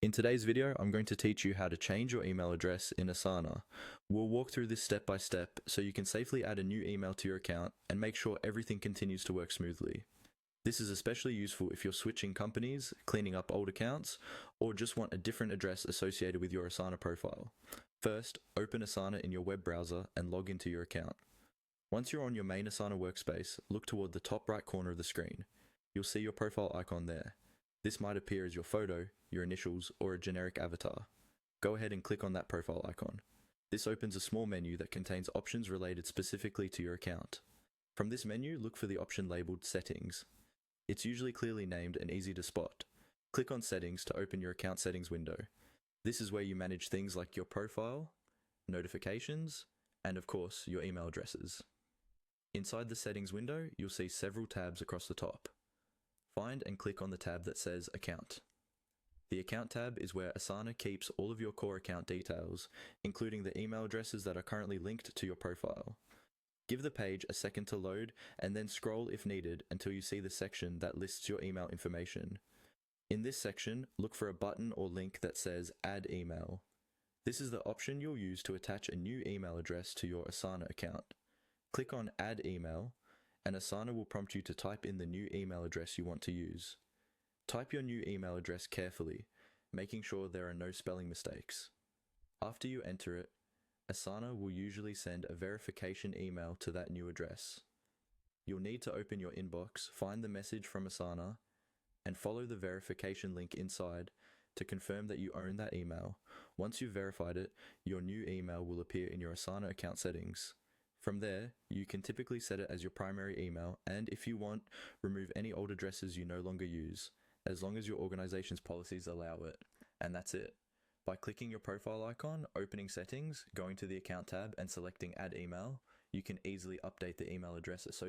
In today's video, I'm going to teach you how to change your email address in Asana. We'll walk through this step by step so you can safely add a new email to your account and make sure everything continues to work smoothly. This is especially useful if you're switching companies, cleaning up old accounts, or just want a different address associated with your Asana profile. First, open Asana in your web browser and log into your account. Once you're on your main Asana workspace, look toward the top right corner of the screen. You'll see your profile icon there. This might appear as your photo, your initials, or a generic avatar. Go ahead and click on that profile icon. This opens a small menu that contains options related specifically to your account. From this menu, look for the option labeled Settings. It's usually clearly named and easy to spot. Click on Settings to open your account settings window. This is where you manage things like your profile, notifications, and of course, your email addresses. Inside the settings window, you'll see several tabs across the top. Find and click on the tab that says Account. The Account tab is where Asana keeps all of your core account details, including the email addresses that are currently linked to your profile. Give the page a second to load and then scroll if needed until you see the section that lists your email information. In this section, look for a button or link that says Add Email. This is the option you'll use to attach a new email address to your Asana account. Click on Add Email, and Asana will prompt you to type in the new email address you want to use. Type your new email address carefully, making sure there are no spelling mistakes. After you enter it, Asana will usually send a verification email to that new address. You'll need to open your inbox, find the message from Asana, and follow the verification link inside to confirm that you own that email. Once you've verified it, your new email will appear in your Asana account settings. From there, you can typically set it as your primary email, and if you want, remove any old addresses you no longer use, as long as your organization's policies allow it. And that's it. By clicking your profile icon, opening settings, going to the account tab, and selecting Add Email, you can easily update the email address associated